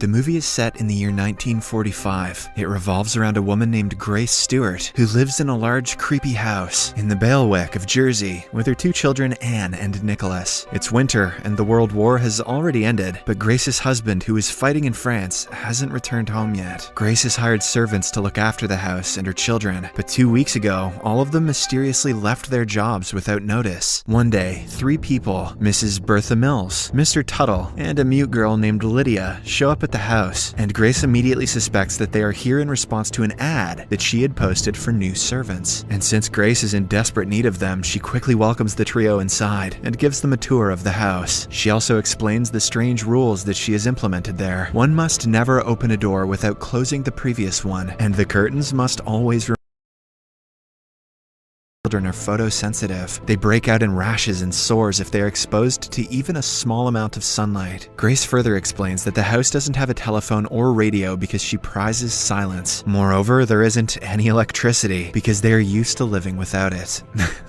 The movie is set in the year 1945. It revolves around a woman named Grace Stewart, who lives in a large, creepy house in the bailiwick of Jersey with her two children, Anne and Nicholas. It's winter, and the World War has already ended, but Grace's husband, who is fighting in France, hasn't returned home yet. Grace has hired servants to look after the house and her children, but 2 weeks ago, all of them mysteriously left their jobs without notice. One day, 3 people, Mrs. Bertha Mills, Mr. Tuttle, and a mute girl named Lydia, show up at the house, and Grace immediately suspects that they are here in response to an ad that she had posted for new servants. And since Grace is in desperate need of them, she quickly welcomes the trio inside and gives them a tour of the house. She also explains the strange rules that she has implemented there. One must never open a door without closing the previous one, and the curtains must always remain. Children are photosensitive. They break out in rashes and sores if they are exposed to even a small amount of sunlight. Grace further explains that the house doesn't have a telephone or radio because she prizes silence. Moreover, there isn't any electricity because they are used to living without it.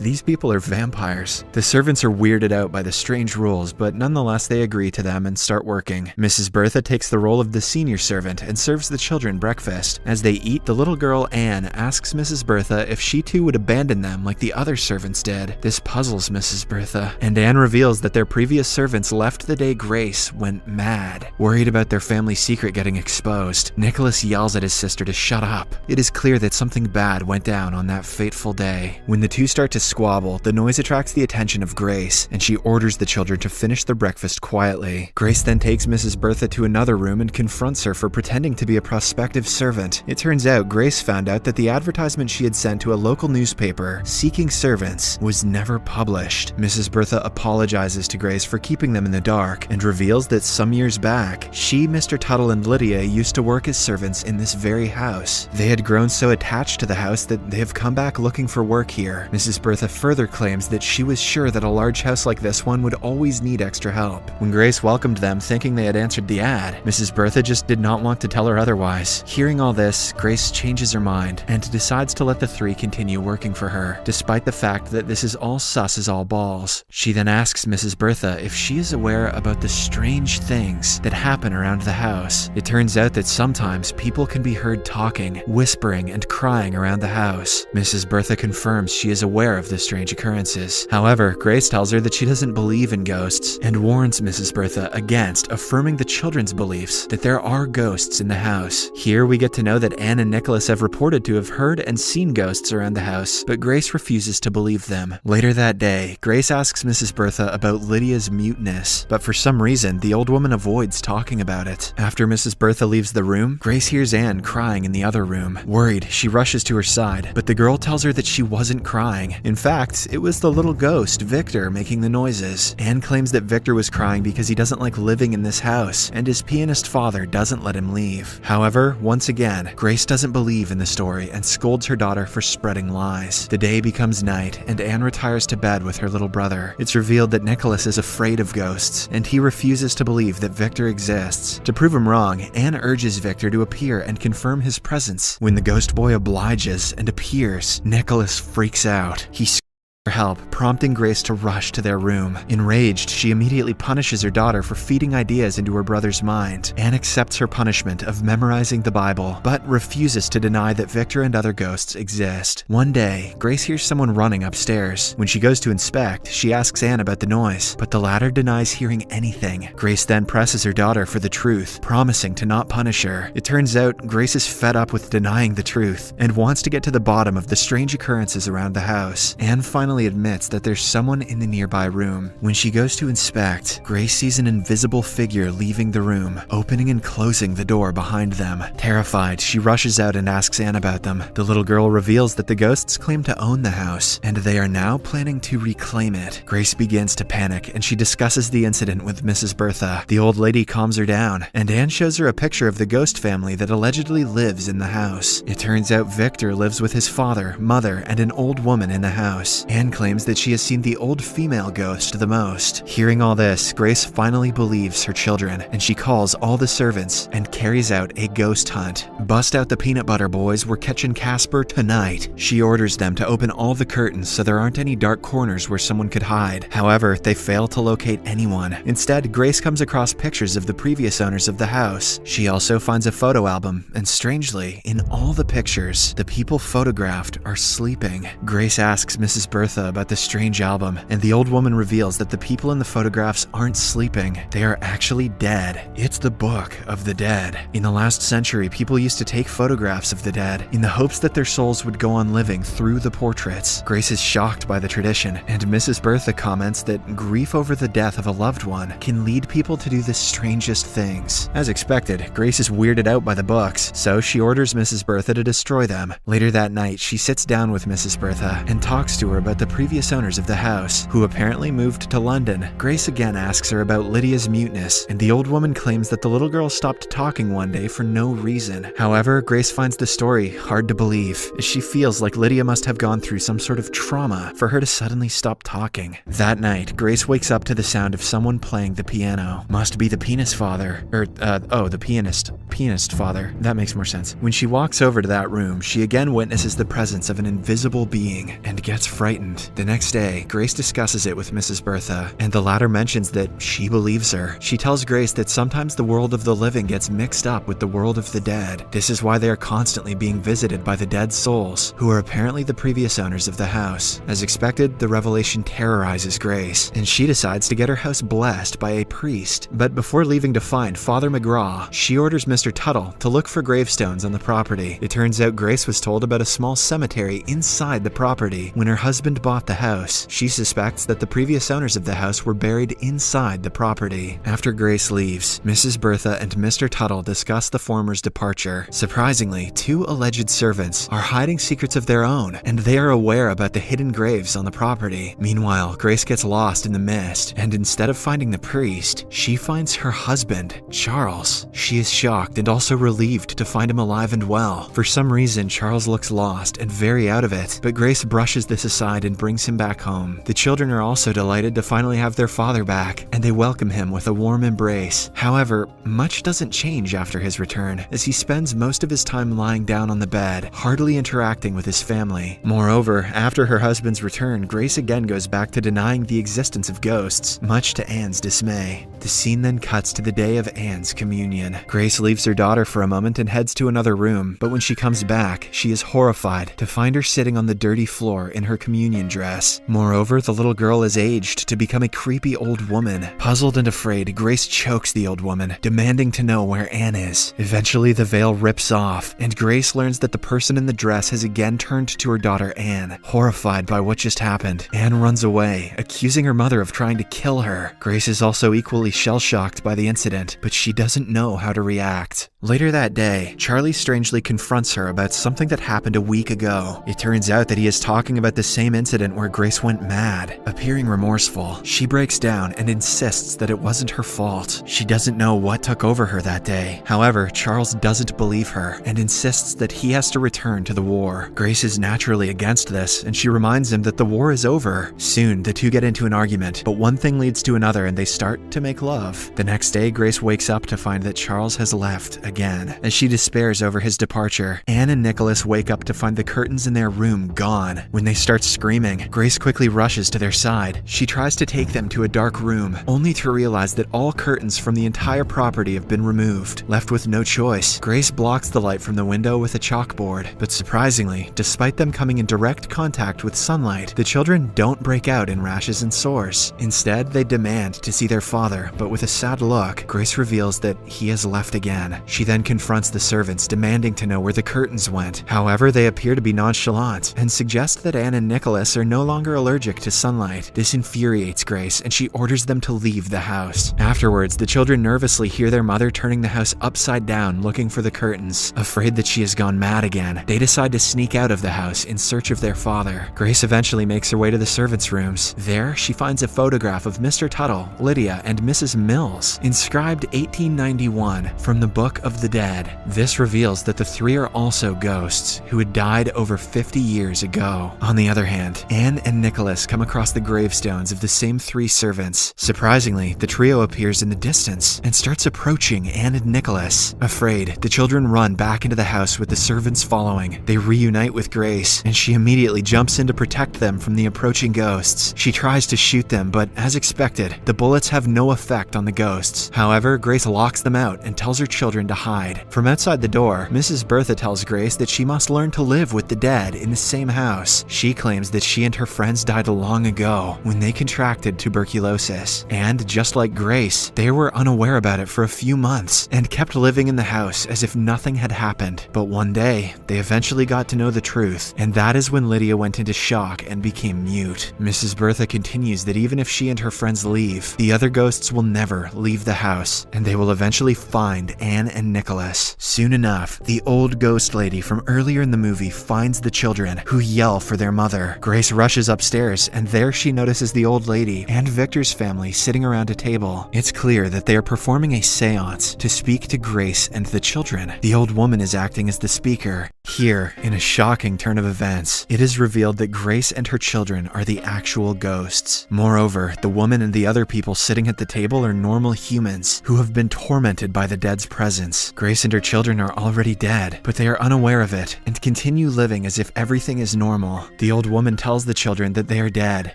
These people are vampires. The servants are weirded out by the strange rules, but nonetheless they agree to them and start working. Mrs. Bertha takes the role of the senior servant and serves the children breakfast. As they eat, the little girl Anne asks Mrs. Bertha if she too would abandon them like the other servants did. This puzzles Mrs. Bertha, and Anne reveals that their previous servants left the day Grace went mad. Worried about their family secret getting exposed, Nicholas yells at his sister to shut up. It is clear that something bad went down on that fateful day. When the two start to squabble, the noise attracts the attention of Grace, and she orders the children to finish their breakfast quietly. Grace then takes Mrs. Bertha to another room and confronts her for pretending to be a prospective servant. It turns out Grace found out that the advertisement she had sent to a local newspaper seeking servants was never published. Mrs. Bertha apologizes to Grace for keeping them in the dark and reveals that some years back, she, Mr. Tuttle, and Lydia used to work as servants in this very house. They had grown so attached to the house that they have come back looking for work here. Mrs. Bertha further claims that she was sure that a large house like this one would always need extra help. When Grace welcomed them thinking they had answered the ad, Mrs. Bertha just did not want to tell her otherwise. Hearing all this, Grace changes her mind and decides to let the 3 continue working for her, despite the fact that this is all sus as all balls. She then asks Mrs. Bertha if she is aware about the strange things that happen around the house. It turns out that sometimes people can be heard talking, whispering, and crying around the house. Mrs. Bertha confirms she is aware of the strange occurrences. However, Grace tells her that she doesn't believe in ghosts and warns Mrs. Bertha against affirming the children's beliefs that there are ghosts in the house. Here we get to know that Anne and Nicholas have reported to have heard and seen ghosts around the house, but Grace refuses to believe them. Later that day, Grace asks Mrs. Bertha about Lydia's muteness, but for some reason, the old woman avoids talking about it. After Mrs. Bertha leaves the room, Grace hears Anne crying in the other room. Worried, she rushes to her side, but the girl tells her that she wasn't crying. In fact, it was the little ghost, Victor, making the noises. Anne claims that Victor was crying because he doesn't like living in this house, and his pianist father doesn't let him leave. However, once again, Grace doesn't believe in the story and scolds her daughter for spreading lies. The day becomes night, and Anne retires to bed with her little brother. It's revealed that Nicholas is afraid of ghosts, and he refuses to believe that Victor exists. To prove him wrong, Anne urges Victor to appear and confirm his presence. When the ghost boy obliges and appears, Nicholas freaks out. He screams for help, prompting Grace to rush to their room. Enraged, she immediately punishes her daughter for feeding ideas into her brother's mind. Anne accepts her punishment of memorizing the Bible, but refuses to deny that Victor and other ghosts exist. One day, Grace hears someone running upstairs. When she goes to inspect, she asks Anne about the noise, but the latter denies hearing anything. Grace then presses her daughter for the truth, promising to not punish her. It turns out Grace is fed up with denying the truth and wants to get to the bottom of the strange occurrences around the house. Anne finally admits that there's someone in the nearby room. When she goes to inspect, Grace sees an invisible figure leaving the room, opening and closing the door behind them. Terrified, she rushes out and asks Anne about them. The little girl reveals that the ghosts claim to own the house, and they are now planning to reclaim it. Grace begins to panic, and she discusses the incident with Mrs. Bertha. The old lady calms her down, and Anne shows her a picture of the ghost family that allegedly lives in the house. It turns out Victor lives with his father, mother, and an old woman in the house. Anne Anne claims that she has seen the old female ghost the most. Hearing all this, Grace finally believes her children, and she calls all the servants and carries out a ghost hunt. Bust out the peanut butter, boys, we're catching Casper tonight. She orders them to open all the curtains so there aren't any dark corners where someone could hide. However, they fail to locate anyone. Instead, Grace comes across pictures of the previous owners of the house. She also finds a photo album, and strangely, in all the pictures, the people photographed are sleeping. Grace asks Mrs. Bertha about the strange album, and the old woman reveals that the people in the photographs aren't sleeping. They are actually dead. It's the Book of the Dead. In the last century, people used to take photographs of the dead in the hopes that their souls would go on living through the portraits. Grace is shocked by the tradition, and Mrs. Bertha comments that grief over the death of a loved one can lead people to do the strangest things. As expected, Grace is weirded out by the books, so she orders Mrs. Bertha to destroy them. Later that night, she sits down with Mrs. Bertha and talks to her about the previous owners of the house, who apparently moved to London. Grace again asks her about Lydia's muteness, and the old woman claims that the little girl stopped talking one day for no reason. However, Grace finds the story hard to believe, as she feels like Lydia must have gone through some sort of trauma for her to suddenly stop talking. That night, Grace wakes up to the sound of someone playing the piano. Must be the pianist father. The pianist father. That makes more sense. When she walks over to that room, she again witnesses the presence of an invisible being and gets frightened. The next day, Grace discusses it with Mrs. Bertha, and the latter mentions that she believes her. She tells Grace that sometimes the world of the living gets mixed up with the world of the dead. This is why they are constantly being visited by the dead souls, who are apparently the previous owners of the house. As expected, the revelation terrorizes Grace, and she decides to get her house blessed by a priest. But before leaving to find Father McGraw, she orders Mr. Tuttle to look for gravestones on the property. It turns out Grace was told about a small cemetery inside the property when her husband bought the house. She suspects that the previous owners of the house were buried inside the property. After Grace leaves, Mrs. Bertha and Mr. Tuttle discuss the former's departure. Surprisingly, two alleged servants are hiding secrets of their own, and they are aware about the hidden graves on the property. Meanwhile, Grace gets lost in the mist, and instead of finding the priest, she finds her husband, Charles. She is shocked and also relieved to find him alive and well. For some reason, Charles looks lost and very out of it, but Grace brushes this aside and brings him back home. The children are also delighted to finally have their father back, and they welcome him with a warm embrace. However, much doesn't change after his return, as he spends most of his time lying down on the bed, hardly interacting with his family. Moreover, after her husband's return, Grace again goes back to denying the existence of ghosts, much to Anne's dismay. The scene then cuts to the day of Anne's communion. Grace leaves her daughter for a moment and heads to another room, but when she comes back, she is horrified to find her sitting on the dirty floor in her communion dress. Moreover, the little girl is aged to become a creepy old woman. Puzzled and afraid, Grace chokes the old woman, demanding to know where Anne is. Eventually, the veil rips off, and Grace learns that the person in the dress has again turned to her daughter Anne. Horrified by what just happened, Anne runs away, accusing her mother of trying to kill her. Grace is also equally shell-shocked by the incident, but she doesn't know how to react. Later that day, Charlie strangely confronts her about something that happened a week ago. It turns out that he is talking about the same incident where Grace went mad. Appearing remorseful, she breaks down and insists that it wasn't her fault. She doesn't know what took over her that day. However, Charles doesn't believe her and insists that he has to return to the war. Grace is naturally against this, and she reminds him that the war is over. Soon, the two get into an argument, but one thing leads to another and they start to make love. The next day, Grace wakes up to find that Charles has left again. As she despairs over his departure, Anne and Nicholas wake up to find the curtains in their room gone. When they start screaming, Grace quickly rushes to their side. She tries to take them to a dark room, only to realize that all curtains from the entire property have been removed. Left with no choice, Grace blocks the light from the window with a chalkboard. But surprisingly, despite them coming in direct contact with sunlight, the children don't break out in rashes and sores. Instead, they demand to see their father, but with a sad look, Grace reveals that he has left again. She then confronts the servants, demanding to know where the curtains went. However, they appear to be nonchalant and suggest that Anne and Nicholas are no longer allergic to sunlight. This infuriates Grace, and she orders them to leave the house. Afterwards, the children nervously hear their mother turning the house upside down looking for the curtains. Afraid that she has gone mad again, they decide to sneak out of the house in search of their father. Grace eventually makes her way to the servants' rooms. There, she finds a photograph of Mr. Tuttle, Lydia, and Mrs. Mills, inscribed 1891 from the Book of the dead. This reveals that the three are also ghosts who had died over 50 years ago. On the other hand, Anne and Nicholas come across the gravestones of the same three servants. Surprisingly, the trio appears in the distance and starts approaching Anne and Nicholas. Afraid, the children run back into the house with the servants following. They reunite with Grace, and she immediately jumps in to protect them from the approaching ghosts. She tries to shoot them, but as expected, the bullets have no effect on the ghosts. However, Grace locks them out and tells her children to hide. From outside the door, Mrs. Bertha tells Grace that she must learn to live with the dead in the same house. She claims that she and her friends died long ago when they contracted tuberculosis. And just like Grace, they were unaware about it for a few months and kept living in the house as if nothing had happened. But one day, they eventually got to know the truth, and that is when Lydia went into shock and became mute. Mrs. Bertha continues that even if she and her friends leave, the other ghosts will never leave the house, and they will eventually find Anne and Nicholas. Soon enough, the old ghost lady from earlier in the movie finds the children, who yell for their mother. Grace rushes upstairs, and there she notices the old lady and Victor's family sitting around a table. It's clear that they are performing a seance to speak to Grace and the children. The old woman is acting as the speaker. Here, in a shocking turn of events, it is revealed that Grace and her children are the actual ghosts. Moreover, the woman and the other people sitting at the table are normal humans who have been tormented by the dead's presence. Grace and her children are already dead, but they are unaware of it and continue living as if everything is normal. The old woman tells the children that they are dead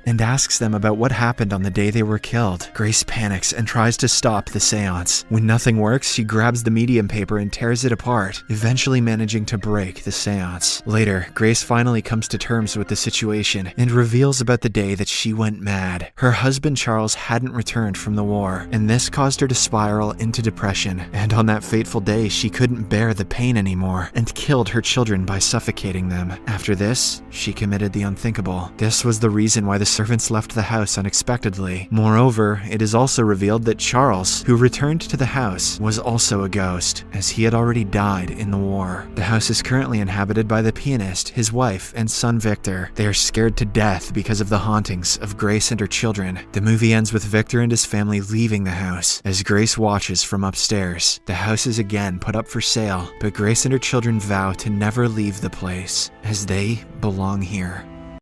and asks them about what happened on the day they were killed. Grace panics and tries to stop the seance. When nothing works, she grabs the medium paper and tears it apart, eventually managing to break the seance. Later, Grace finally comes to terms with the situation and reveals about the day that she went mad. Her husband Charles hadn't returned from the war, and this caused her to spiral into depression. And on that fateful day, she couldn't bear the pain anymore and killed her children by suffocating them. After this, she committed the unthinkable. This was the reason why the servants left the house unexpectedly. Moreover, it is also revealed that Charles, who returned to the house, was also a ghost, as he had already died in the war. The house is currently inhabited by the pianist, his wife, and son Victor. They are scared to death because of the hauntings of Grace and her children. The movie ends with Victor and his family leaving the house. As Grace watches from upstairs, the house is again put up for sale, but Grace and her children vow to never leave the place, as they belong here.